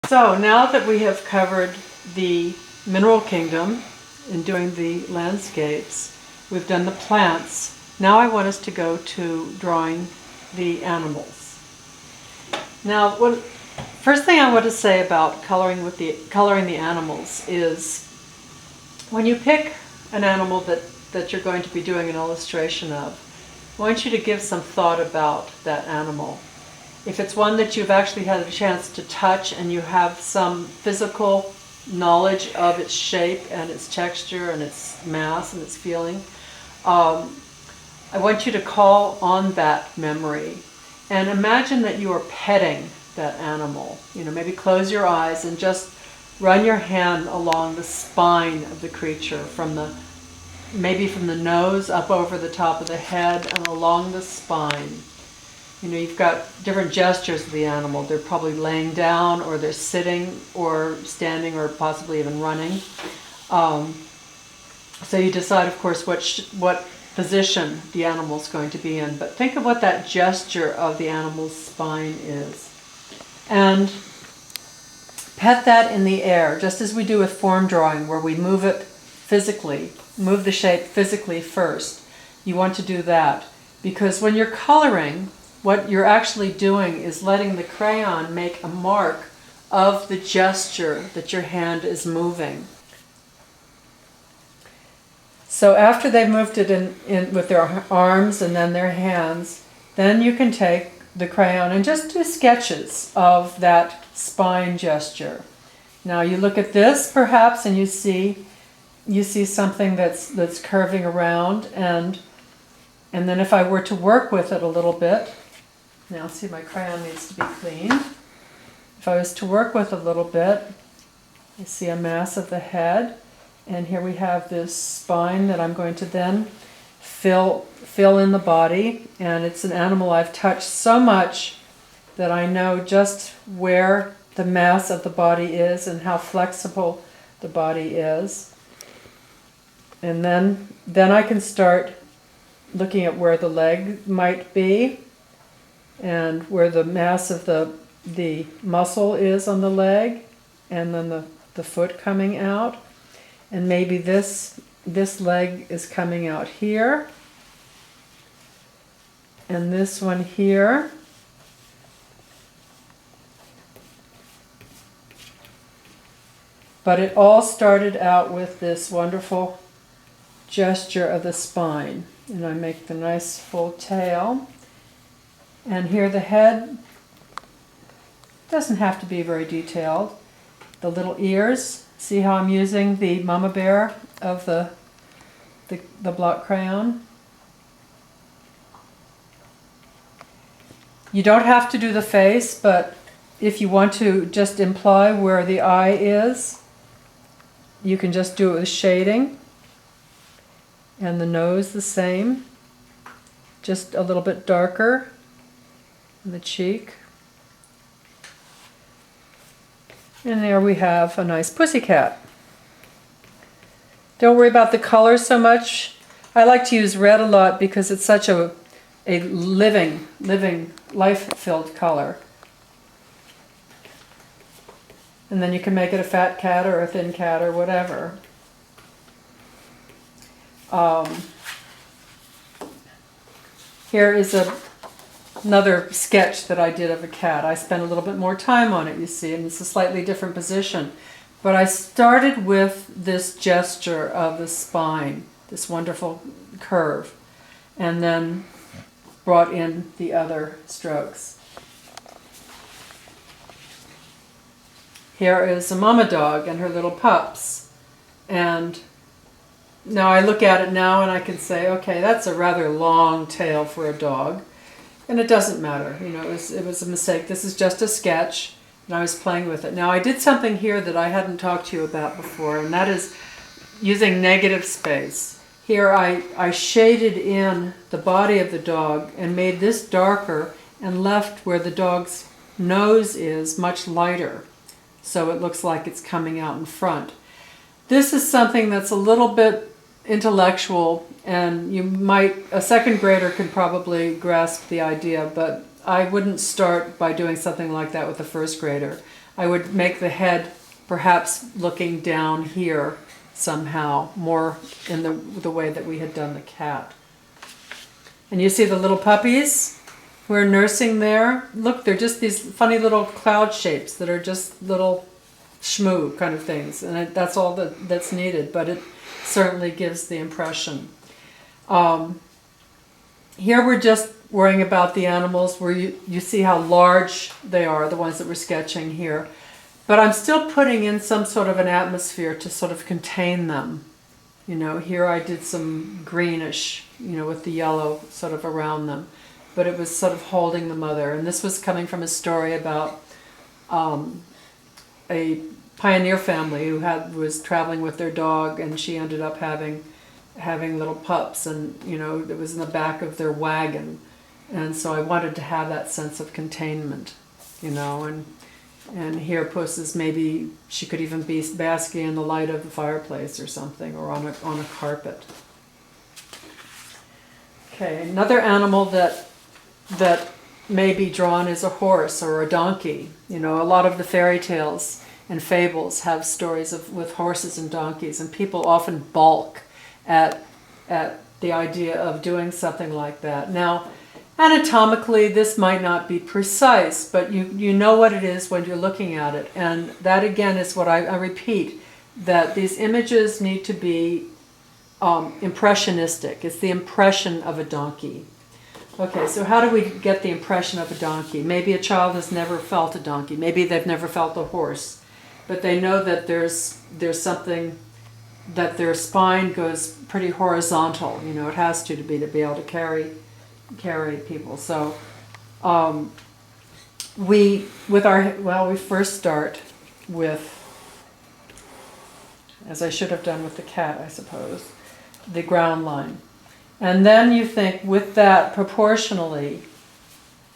So now that we have covered the mineral kingdom in doing the landscapes, we've done the plants. Now I want us to go to drawing the animals. Now, first thing I want to say about coloring the animals is when you pick an animal that you're going to be doing an illustration of, I want you to give some thought about that animal. If it's one that you've actually had a chance to touch and you have some physical knowledge of its shape and its texture and its mass and its feeling, I want you to call on that memory and imagine that you are petting that animal. Maybe close your eyes and just run your hand along the spine of the creature, maybe from the nose up over the top of the head and along the spine. You've got different gestures of the animal. They're probably laying down, or they're sitting, or standing, or possibly even running. So you decide, of course, what position the animal's going to be in. But think of what that gesture of the animal's spine is. And pet that in the air, just as we do with form drawing, where we move it physically, move the shape physically first. You want to do that. Because when you're coloring, what you're actually doing is letting the crayon make a mark of the gesture that your hand is moving. So after they've moved it in with their arms and then their hands, then you can take the crayon and just do sketches of that spine gesture. Now you look at this perhaps and you see something that's curving around, and then if I were to work with it a little bit, now see, my crayon needs to be clean. If I was to work with a little bit, you see a mass of the head, and here we have this spine that I'm going to then fill in the body, and it's an animal I've touched so much that I know just where the mass of the body is and how flexible the body is. And then I can start looking at where the leg might be and where the mass of the muscle is on the leg, and then the foot coming out. And maybe this leg is coming out here, and this one here. But it all started out with this wonderful gesture of the spine. And I make the nice full tail. And here the head doesn't have to be very detailed. The little ears, see how I'm using the mama bear of the block crayon? You don't have to do the face, but if you want to just imply where the eye is, you can just do it with shading. And the nose the same, just a little bit darker. The cheek. And there we have a nice pussycat. Don't worry about the color so much. I like to use red a lot because it's such a living, life-filled color. And then you can make it a fat cat or a thin cat or whatever. Here is another sketch that I did of a cat. I spent a little bit more time on it, you see, and it's a slightly different position. But I started with this gesture of the spine, this wonderful curve, and then brought in the other strokes. Here is a mama dog and her little pups. And now I look at it now and I can say, okay, that's a rather long tail for a dog. And it doesn't matter, it was a mistake. This is just a sketch, and I was playing with it. Now I did something here that I hadn't talked to you about before, and that is using negative space. Here I shaded in the body of the dog and made this darker and left where the dog's nose is much lighter, so it looks like it's coming out in front. This is something that's a little bit intellectual, and a second grader could probably grasp the idea, but I wouldn't start by doing something like that with a first grader. I would make the head perhaps looking down here somehow, more in the way that we had done the cat. And you see the little puppies who are nursing there? Look, they're just these funny little cloud shapes that are just little shmoo kind of things. And that's all that's needed, but it certainly gives the impression. Here we're just worrying about the animals where you see how large they are, the ones that we're sketching here. But I'm still putting in some sort of an atmosphere to sort of contain them. You know, here I did some greenish, you know, with the yellow sort of around them. But it was sort of holding the mother. And this was coming from a story about a pioneer family who was traveling with their dog, and she ended up having little pups, and you know, it was in the back of their wagon. And so I wanted to have that sense of containment, you know, and here Puss is, maybe she could even be basking in the light of the fireplace or something, or on a carpet. Okay, another animal that may be drawn is a horse or a donkey. You know, a lot of the fairy tales and fables have stories with horses and donkeys, and people often balk at the idea of doing something like that. Now, anatomically, this might not be precise, but you know what it is when you're looking at it. And that, again, is what I repeat, that these images need to be impressionistic. It's the impression of a donkey. Okay, so how do we get the impression of a donkey? Maybe a child has never felt a donkey. Maybe they've never felt a horse. But they know that there's something, that their spine goes pretty horizontal. You know, it has to be able to carry people. So we first start with, as I should have done with the cat, I suppose, the ground line. And then you think, with that proportionally,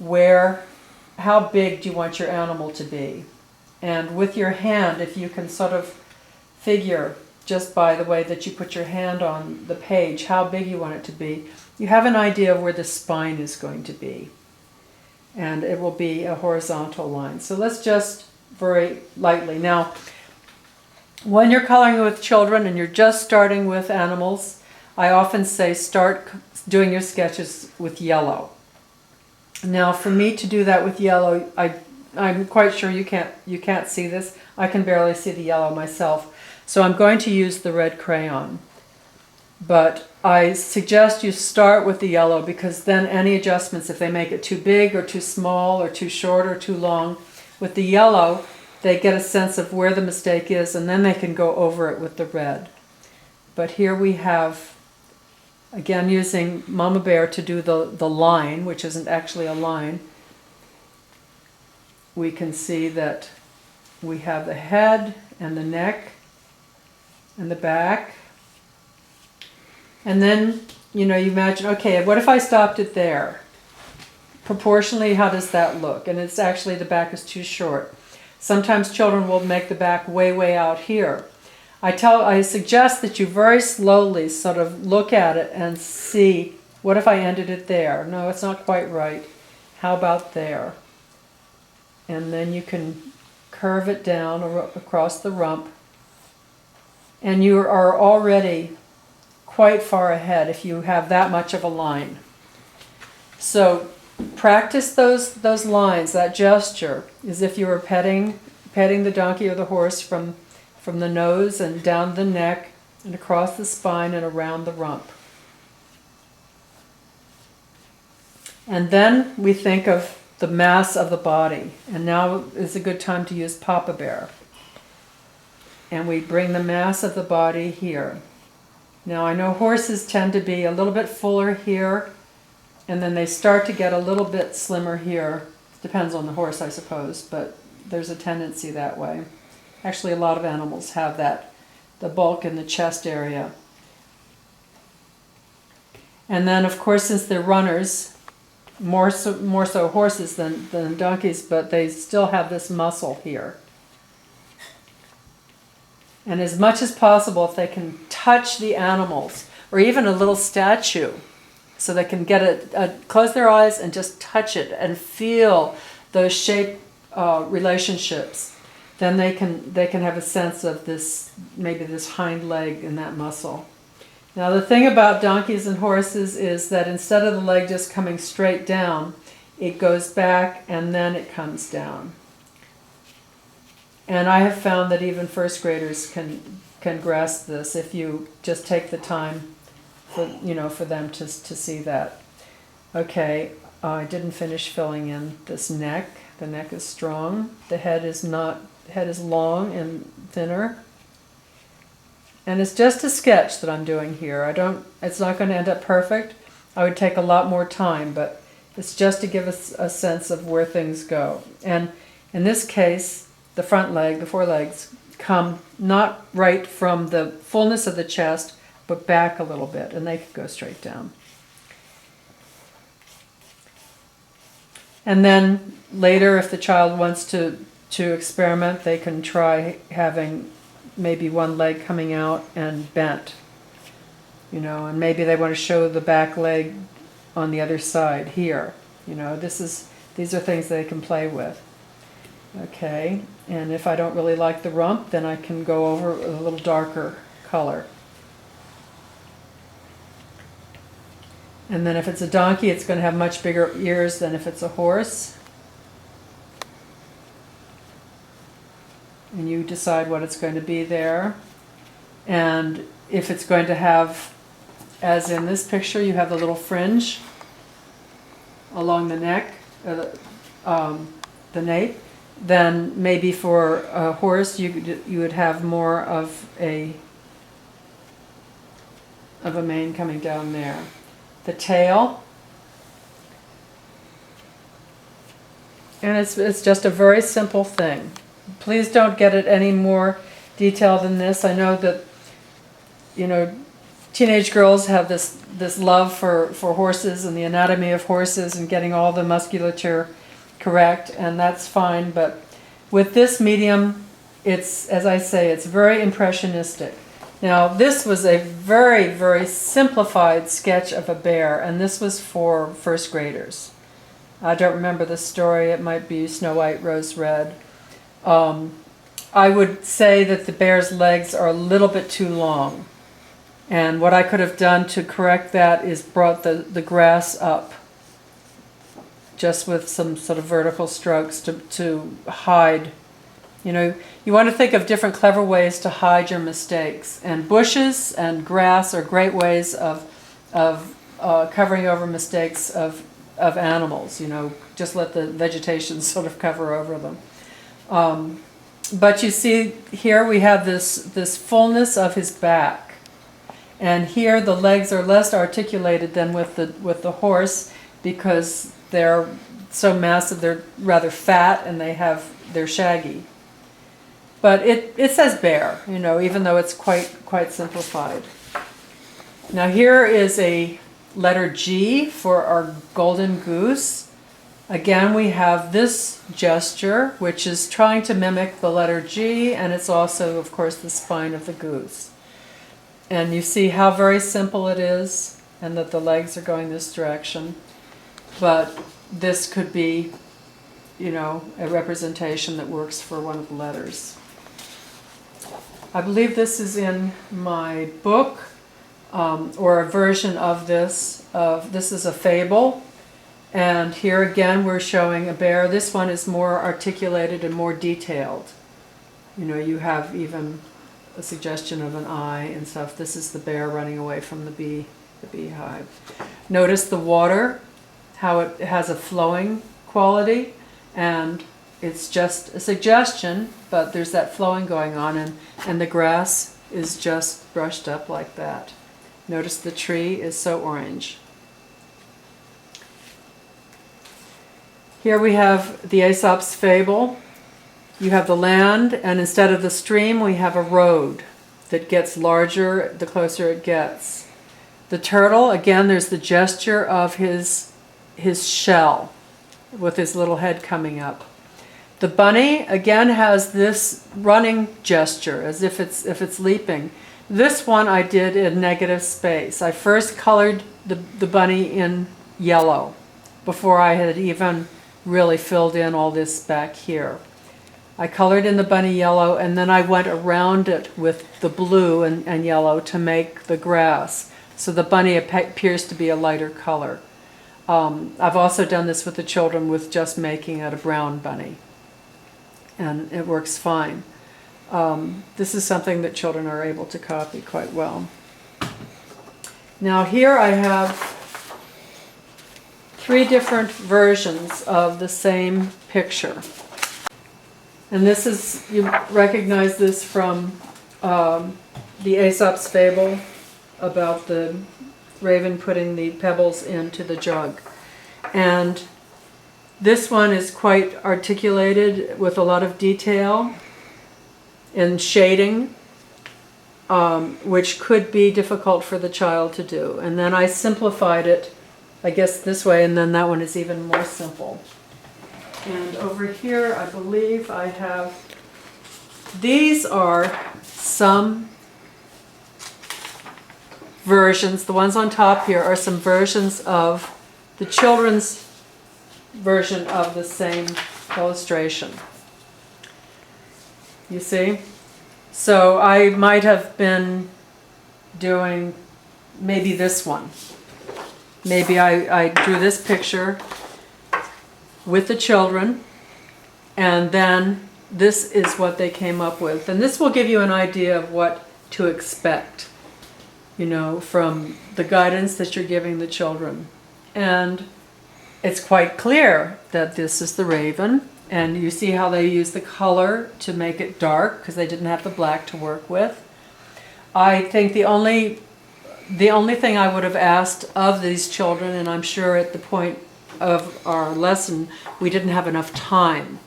how big do you want your animal to be? And with your hand, if you can sort of figure, just by the way that you put your hand on the page, how big you want it to be, you have an idea of where the spine is going to be. And it will be a horizontal line. So let's just very lightly. Now, when you're coloring with children and you're just starting with animals, I often say start doing your sketches with yellow. Now, for me to do that with yellow, I'm quite sure you can't see this. I can barely see the yellow myself. So I'm going to use the red crayon. But I suggest you start with the yellow, because then any adjustments, if they make it too big or too small or too short or too long, with the yellow, they get a sense of where the mistake is, and then they can go over it with the red. But here we have, again, using Mama Bear to do the line, which isn't actually a line. We can see that we have the head and the neck and the back. And then, you know, you imagine, okay, what if I stopped it there? Proportionally, how does that look? And it's actually, the back is too short. Sometimes children will make the back way, way out here. I suggest that you very slowly sort of look at it and see, what if I ended it there? No, it's not quite right. How about there? And then you can curve it down across the rump. And you are already quite far ahead if you have that much of a line. So practice those lines, that gesture, as if you were petting the donkey or the horse from the nose and down the neck and across the spine and around the rump. And then we think of the mass of the body. And now is a good time to use Papa Bear. And we bring the mass of the body here. Now I know horses tend to be a little bit fuller here, and then they start to get a little bit slimmer here. Depends on the horse, I suppose, but there's a tendency that way. Actually, a lot of animals have that, the bulk in the chest area. And then, of course, since they're runners, more so horses than donkeys, but they still have this muscle here. And as much as possible, if they can touch the animals, or even a little statue, so they can get close their eyes and just touch it and feel those shape relationships. then they can have a sense of this, maybe this hind leg in that muscle. Now the thing about donkeys and horses is that instead of the leg just coming straight down, it goes back and then it comes down. And I have found that even first graders can grasp this if you just take the time for them to see that. Okay, I didn't finish filling in this neck. The neck is strong. The head is long and thinner. And it's just a sketch that I'm doing here. It's not going to end up perfect. I would take a lot more time, but it's just to give us a sense of where things go. And in this case, the front leg, the forelegs, come not right from the fullness of the chest, but back a little bit, and they could go straight down. And then later, if the child wants to experiment, they can try having maybe one leg coming out and bent, and maybe they want to show the back leg on the other side here. These are things they can play with. Okay, and if I don't really like the rump, then I can go over a little darker color. And then if it's a donkey, it's going to have much bigger ears than if it's a horse. And you decide what it's going to be there. And if it's going to have, as in this picture, you have the little fringe along the neck, the nape, then maybe for a horse you would have more of a mane coming down there. The tail, and it's just a very simple thing. Please don't get it any more detailed than this. I know that teenage girls have this love for horses and the anatomy of horses and getting all the musculature correct, and that's fine, but with this medium, it's, as I say, it's very impressionistic. Now, this was a very, very simplified sketch of a bear, and this was for first graders. I don't remember the story. It might be Snow White, Rose Red. I would say that the bear's legs are a little bit too long, and what I could have done to correct that is brought the grass up, just with some sort of vertical strokes to hide. You want to think of different clever ways to hide your mistakes. And bushes and grass are great ways of covering over mistakes of animals. Just let the vegetation sort of cover over them. But you see here we have this fullness of his back. And here the legs are less articulated than with the horse, because they're so massive, they're rather fat, and they're shaggy. But it says bear, even though it's quite simplified. Now here is a letter G for our golden goose. Again, we have this gesture, which is trying to mimic the letter G, and it's also, of course, the spine of the goose. And you see how very simple it is, and that the legs are going this direction. But this could be, a representation that works for one of the letters. I believe this is in my book, or a version of this. This is a fable, and here again we're showing a bear. This one is more articulated and more detailed. You have even a suggestion of an eye and stuff. This is the bear running away from the beehive. Notice the water, how it has a flowing quality, and it's just a suggestion, but there's that flowing going on, and the grass is just brushed up like that. Notice the tree is so orange. Here we have the Aesop's fable. You have the land, and instead of the stream, we have a road that gets larger the closer it gets. The turtle, again, there's the gesture of his shell with his little head coming up. The bunny, again, has this running gesture as if it's leaping. This one I did in negative space. I first colored the bunny in yellow before I had even really filled in all this back here. I colored in the bunny yellow, and then I went around it with the blue and yellow to make the grass. So the bunny appears to be a lighter color. I've also done this with the children with just making it a brown bunny, and it works fine. This is something that children are able to copy quite well. Now here I have 3 different versions of the same picture. And this is, you recognize this from the Aesop's fable about the raven putting the pebbles into the jug. And this one is quite articulated with a lot of detail and shading, which could be difficult for the child to do. And then I simplified it, I guess, this way, and then that one is even more simple. And over here, I believe I have, these are some versions, the ones on top here are some versions of the children's version of the same illustration. You see? So I might have been doing maybe this one. Maybe I drew this picture with the children, and then this is what they came up with. And this will give you an idea of what to expect, you know, from the guidance that you're giving the children. And it's quite clear that this is the raven, and you see how they use the color to make it dark because they didn't have the black to work with. I think the only thing I would have asked of these children, and I'm sure at the point of our lesson we didn't have enough time.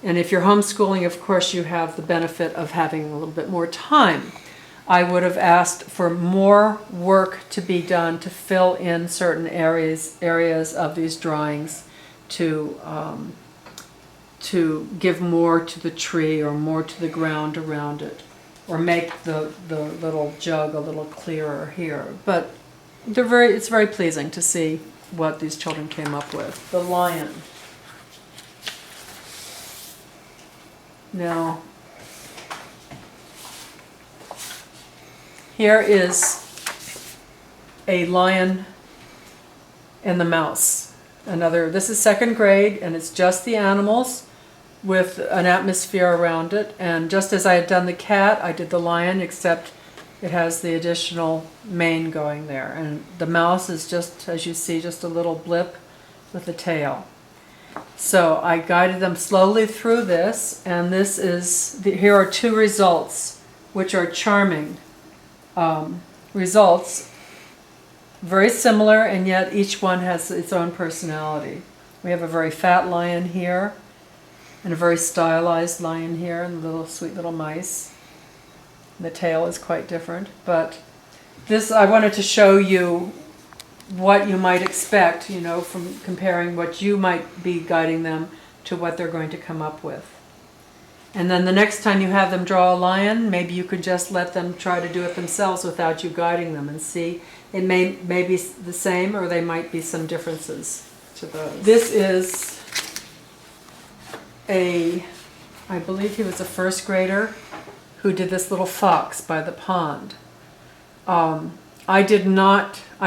And if you're homeschooling, of course, you have the benefit of having a little bit more time. I would have asked for more work to be done to fill in certain areas of these drawings, to give more to the tree or more to the ground around it, or make the little jug a little clearer here. But it's very pleasing to see what these children came up with. The lion. Now, here is a lion and the mouse. This is 2nd grade, and it's just the animals with an atmosphere around it. And just as I had done the cat, I did the lion, except it has the additional mane going there. And the mouse is just, as you see, just a little blip with a tail. So I guided them slowly through this, and here are 2 results, which are charming results. Very similar, and yet each one has its own personality. We have a very fat lion here, and a very stylized lion here, and little sweet little mice. The tail is quite different, but this, I wanted to show you what you might expect, you know, from comparing what you might be guiding them to what they're going to come up with. And then the next time you have them draw a lion, maybe you could just let them try to do it themselves without you guiding them and see. It may be the same, or they might be some differences to those. This is I believe he was a 1st grader who did this little fox by the pond. I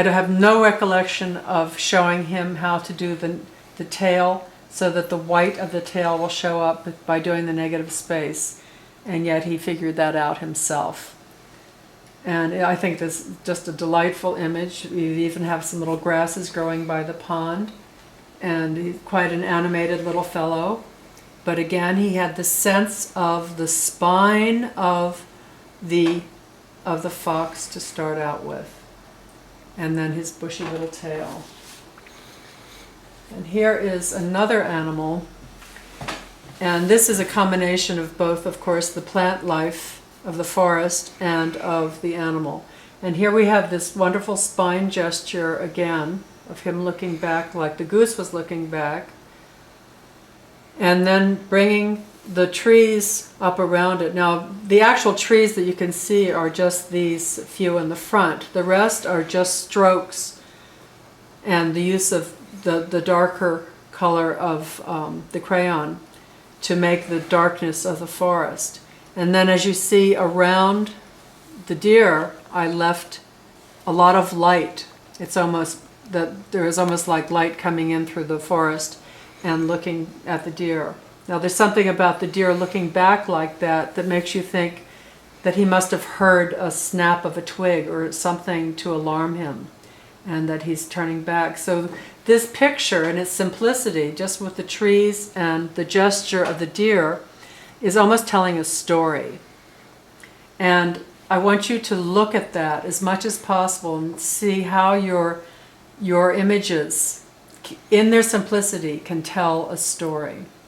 have no recollection of showing him how to do the tail so that the white of the tail will show up by doing the negative space, and yet he figured that out himself. And I think this is just a delightful image. We even have some little grasses growing by the pond, and he's quite an animated little fellow. But again, he had the sense of the spine of the fox to start out with, and then his bushy little tail. And here is another animal, and this is a combination of both, of course, the plant life of the forest and of the animal. And here we have this wonderful spine gesture again of him looking back like the goose was looking back, and then bringing the trees up around it. Now, the actual trees that you can see are just these few in the front. The rest are just strokes and the use of the darker color of the crayon to make the darkness of the forest. And then as you see around the deer, I left a lot of light. It's almost that there is almost like light coming in through the forest and looking at the deer. Now there's something about the deer looking back like that that makes you think that he must have heard a snap of a twig or something to alarm him, and that he's turning back. So this picture in its simplicity, just with the trees and the gesture of the deer, is almost telling a story. And I want you to look at that as much as possible and see how your images, in their simplicity, can tell a story.